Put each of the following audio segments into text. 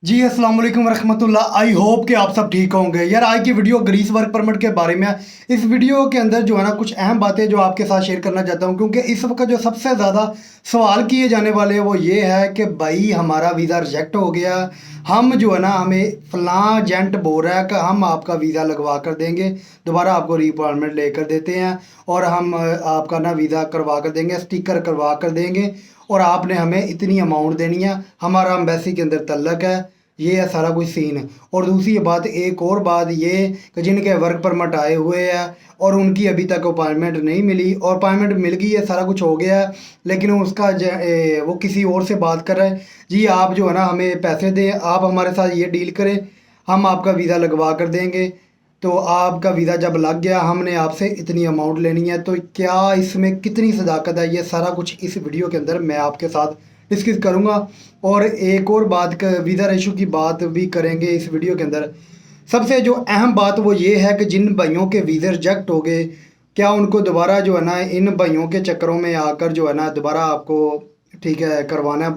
जी अस्सलाम वालेकुम रहमतुल्लाह। आई होप कि आप सब ठीक होंगे। यार आज की वीडियो ग्रीस वर्क परमिट के बारे में है। इस वीडियो के अंदर जो है ना कुछ अहम बातें जो आपके साथ शेयर करना चाहता हूं, क्योंकि इस वक्त जो सबसे ज़्यादा सवाल किए जाने वाले हैं वो ये है कि भाई हमारा वीज़ा रिजेक्ट हो गया। हम जो है ना हमें फ़लाँ एजेंट बोल रहा है कि हम आपका वीज़ा लगवा कर देंगे, दोबारा आपको रीअपॉइंटमेंट लेकर देते हैं और हम आपका ना वीज़ा करवा कर देंगे, स्टिकर करवा कर देंगे और आपने हमें इतनी अमाउंट देनी है, हमारा एम्बेसी के अंदर तल्लक है। ये है सारा कुछ सीन। और दूसरी बात, एक और बात ये कि जिनके वर्क परमिट आए हुए हैं और उनकी अभी तक अपॉइंटमेंट नहीं मिली, और अपॉइंटमेंट मिल गई है, सारा कुछ हो गया है, लेकिन उसका वो किसी और से बात कर रहे हैं। जी आप जो है ना हमें पैसे दें, आप हमारे साथ ये डील करें, हम आपका वीज़ा लगवा कर देंगे। तो आपका वीज़ा जब लग गया, हमने आपसे इतनी अमाउंट लेनी है। तो क्या इसमें कितनी सदाकत है, ये सारा कुछ इस वीडियो के अंदर मैं आपके साथ डिस्कस करूँगा। और एक और बात का वीज़ा रेशो की बात भी करेंगे इस वीडियो के अंदर। सबसे जो अहम बात वो ये है कि जिन भाइयों के वीज़े रिजेक्ट हो गए, क्या उनको दोबारा जो है ना इन भाइयों के चक्करों में आकर जो है ना दोबारा आपको ठीक है करवाना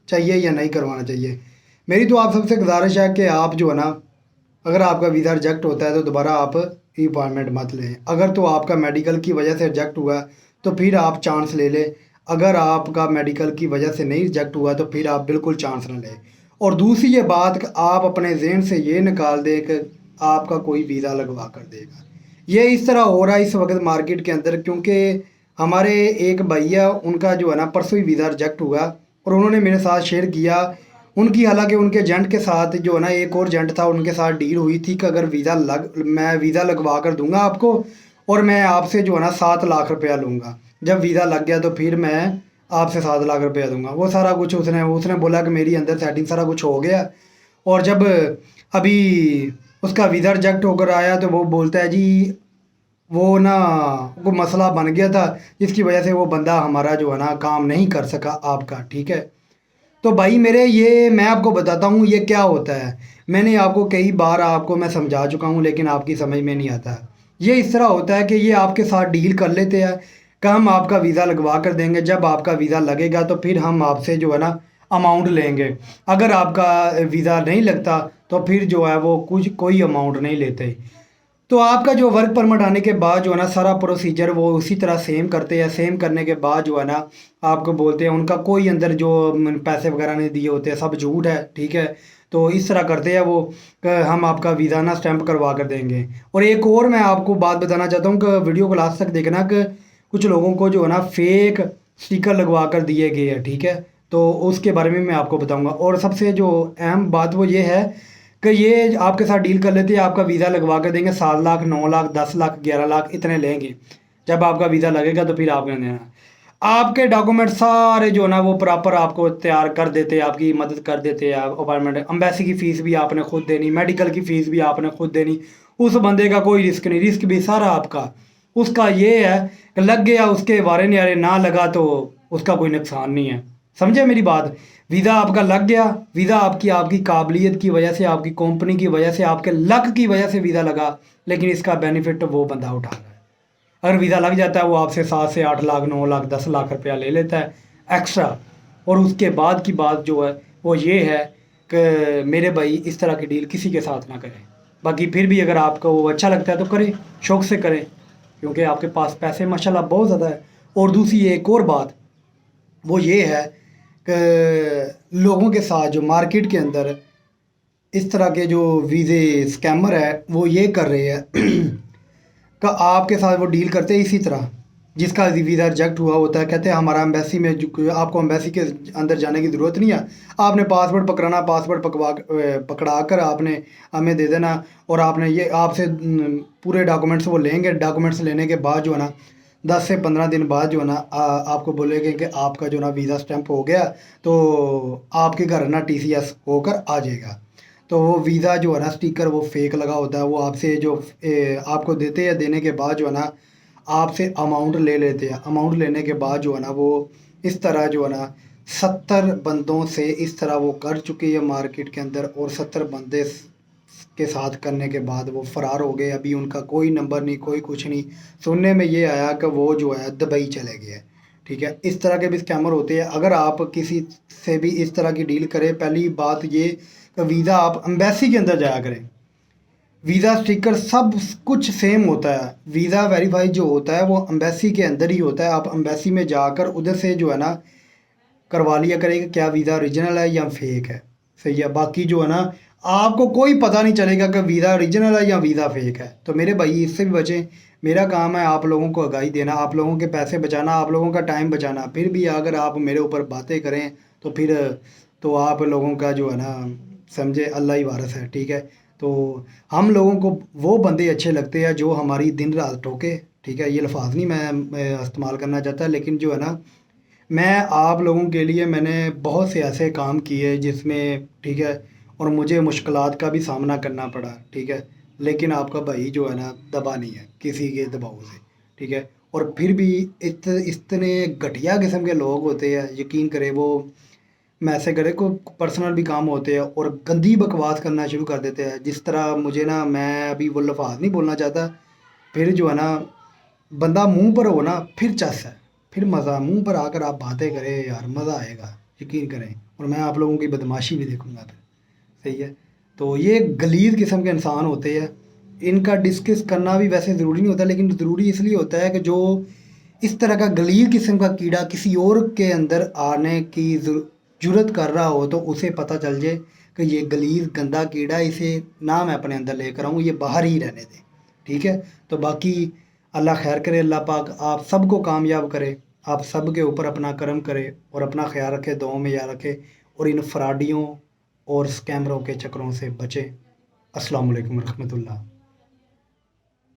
चाहिए या नहीं करवाना चाहिए। मेरी तो आप सबसे गुजारिश है कि आप जो है ना, अगर आपका वीज़ा रिजेक्ट होता है तो दोबारा आप अपॉइंटमेंट मत लें। अगर तो आपका मेडिकल की वजह से रिजेक्ट हुआ तो फिर आप चांस ले लें। अगर आपका मेडिकल की वजह से नहीं रिजेक्ट हुआ तो फिर आप बिल्कुल चांस ना लें। और दूसरी ये बात कि आप अपने जहन से ये निकाल दें कि आपका कोई वीज़ा लगवा कर देगा। ये इस तरह हो रहा है इस वक्त मार्केट के अंदर, क्योंकि हमारे एक भैया उनका जो है ना परसों ही वीज़ा रिजेक्ट हुआ और उन्होंने मेरे साथ शेयर किया। उनकी हालांकि उनके एजेंट के साथ जो है ना एक और एजेंट था, उनके साथ डील हुई थी कि अगर मैं वीज़ा लगवा कर दूंगा आपको और मैं आपसे जो है ना 7 लाख रुपया लूँगा। जब वीज़ा लग गया तो फिर मैं आपसे 7 लाख रुपया दूंगा। वो सारा कुछ उसने उसने बोला कि मेरी अंदर सेटिंग सारा कुछ हो गया। और जब अभी उसका वीज़ा रिजेक्ट होकर आया तो वो बोलता है जी वो ना वो मसला बन गया था जिसकी वजह से वो बंदा हमारा जो है ना काम नहीं कर सका आपका। ठीक है, तो भाई मेरे ये मैं आपको बताता हूँ ये क्या होता है। मैंने आपको कई बार आपको मैं समझा चुका हूँ, लेकिन आपकी समझ में नहीं आता। ये इस तरह होता है कि ये आपके साथ डील कर लेते हैं कि हम आपका वीज़ा लगवा कर देंगे, जब आपका वीज़ा लगेगा तो फिर हम आपसे जो है ना अमाउंट लेंगे। अगर आपका वीज़ा नहीं लगता तो फिर जो है वो कुछ कोई अमाउंट नहीं लेते। तो आपका जो वर्क परमिट आने के बाद जो है ना सारा प्रोसीजर वो उसी तरह सेम करते हैं। सेम करने के बाद जो है ना आपको बोलते हैं, उनका कोई अंदर जो पैसे वगैरह नहीं दिए होते हैं, सब झूठ है। ठीक है, तो इस तरह करते हैं वो कि हम आपका वीज़ा ना स्टैंप करवा कर देंगे। और एक और मैं आपको बात बताना चाहता हूँ कि वीडियो को लास्ट तक देखना कि कुछ लोगों को जो है ना फेक स्टिकर लगवा कर दिए गए हैं। ठीक है, तो उसके बारे में मैं आपको बताऊँगा। और सबसे जो अहम बात वो ये है कि ये आपके साथ डील कर लेते हैं, आपका वीज़ा लगवा कर देंगे। 7 लाख, 9 लाख, 10 लाख, 11 लाख इतने लेंगे। जब आपका वीज़ा लगेगा तो फिर आपने देना। आपके डॉक्यूमेंट सारे जो ना वो प्रॉपर आपको तैयार कर देते हैं, आपकी मदद कर देते हैं। अपॉइंटमेंट एम्बेसी की फ़ीस भी आपने खुद देनी, मेडिकल की फ़ीस भी आपने खुद देनी। उस बंदे का कोई रिस्क नहीं, रिस्क भी सारा आपका। उसका ये है कि लग गया उसके वारे न्यारे, ना लगा तो उसका कोई नुकसान नहीं है। समझे मेरी बात। वीज़ा आपका लग गया, वीज़ा आपकी आपकी काबिलियत की वजह से, आपकी कंपनी की वजह से, आपके लक की वजह से वीज़ा लगा, लेकिन इसका बेनिफिट वो बंदा उठा रहा है। अगर वीज़ा लग जाता है वो आपसे 7 से 8 लाख, 9 लाख, 10 लाख रुपया ले लेता है एक्स्ट्रा। और उसके बाद की बात जो है वो ये है कि मेरे भाई इस तरह की डील किसी के साथ ना करें। बाकी फिर भी अगर आपको वो अच्छा लगता है तो करें, शौक़ से करें, क्योंकि आपके पास पैसे माशाल्लाह बहुत ज़्यादा है। और दूसरी एक और बात वो ये है कि लोगों के साथ जो मार्केट के अंदर इस तरह के जो वीज़े स्कैमर है वो ये कर रहे हैं कि आपके साथ वो डील करते हैं इसी तरह। जिसका वीज़ा रिजेक्ट हुआ होता है, कहते हैं हमारा एम्बेसी में आपको एम्बेसी के अंदर जाने की ज़रूरत नहीं है, आपने पासपोर्ट पकड़ना, पासपोर्ट पकड़ा कर आपने हमें दे देना। और आपने ये आपसे पूरे डॉक्यूमेंट्स वो लेंगे। डॉक्यूमेंट्स लेने के बाद जो है ना 10 से 15 दिन बाद जो है ना आपको बोलेंगे कि आपका जो ना वीज़ा स्टैंप हो गया, तो आपके घर ना TCS होकर आ जाएगा। तो वो वीज़ा जो है ना स्टिकर वो फेक लगा होता है। वो आपसे जो आपको देते हैं, देने के बाद जो है ना आपसे अमाउंट ले लेते हैं। अमाउंट लेने के बाद जो है ना वो इस तरह जो है ना 70 बंदों से इस तरह वो कर चुके हैं मार्केट के अंदर। और 70 बंदे के साथ करने के बाद वो फ़रार हो गए। अभी उनका कोई नंबर नहीं, कोई कुछ नहीं। सुनने में ये आया कि वो जो है दुबई चले गए। ठीक है, इस तरह के भी स्कैमर होते हैं। अगर आप किसी से भी इस तरह की डील करें, पहली बात ये तो वीज़ा आप एम्बेसी के अंदर जाया करें। वीज़ा स्टिकर सब कुछ सेम होता है। वीज़ा वेरीफाई जो होता है वो एम्बेसी के अंदर ही होता है। आप एम्बेसी में जाकर उधर से जो है ना करवा लिया करें कि क्या वीज़ा ओरिजिनल है या फेक है। सही है। बाकी जो है ना आपको कोई पता नहीं चलेगा कि वीज़ा ओरिजिनल है या वीज़ा फेक है। तो मेरे भाई इससे भी बचें। मेरा काम है आप लोगों को आगाही देना, आप लोगों के पैसे बचाना, आप लोगों का टाइम बचाना। फिर भी अगर आप मेरे ऊपर बातें करें तो फिर तो आप लोगों का जो है ना समझे अल्लाह ही वारिस है। ठीक है। तो हम लोगों को वो बंदे अच्छे लगते हैं जो हमारी दिन रात टोके। ठीक है। ये लफ्ज़ नहीं मैं इस्तेमाल करना चाहता, लेकिन जो है ना मैं आप लोगों के लिए मैंने बहुत से ऐसे काम किए जिसमें ठीक है और मुझे मुश्किलात का भी सामना करना पड़ा। ठीक है। लेकिन आपका भाई जो है ना दबा नहीं है किसी के दबाव से। ठीक है। और फिर भी इतने घटिया किस्म के लोग होते हैं, यकीन करें वो मैं ऐसे करे को पर्सनल भी काम होते हैं और गंदी बकवास करना शुरू कर देते हैं। जिस तरह मुझे ना मैं अभी वो लफ्ज़ नहीं बोलना चाहता। फिर जो है ना बंदा मुंह पर हो ना फिर चस है, फिर मज़ा मुंह पर आकर आप बातें करें यार मज़ा आएगा, यकीन करें। और मैं आप लोगों की बदमाशी भी देखूंगा फिर। सही है। तो ये गलीज़ किस्म के इंसान होते हैं। इनका डिस्कस करना भी वैसे ज़रूरी नहीं होता, लेकिन ज़रूरी इसलिए होता है कि जो इस तरह का गलीज़ किस्म का कीड़ा किसी और के अंदर आने की जुर्रत कर रहा हो तो उसे पता चल जाए कि ये गलीज़ गंदा कीड़ा, इसे ना मैं अपने अंदर लेकर आऊँ, ये बाहर ही रहने दें। ठीक है। तो बाकी अल्लाह खैर करे, अल्लाह पाक आप सबको कामयाब करे, आप सब के ऊपर अपना करम करे और अपना ख्याल रखे, दुआओं में याद रखे और इन फ्रॉडियों और स्कैमरों के चक्करों से बचें। अस्सलाम वालेकुम रहमतुल्लाह।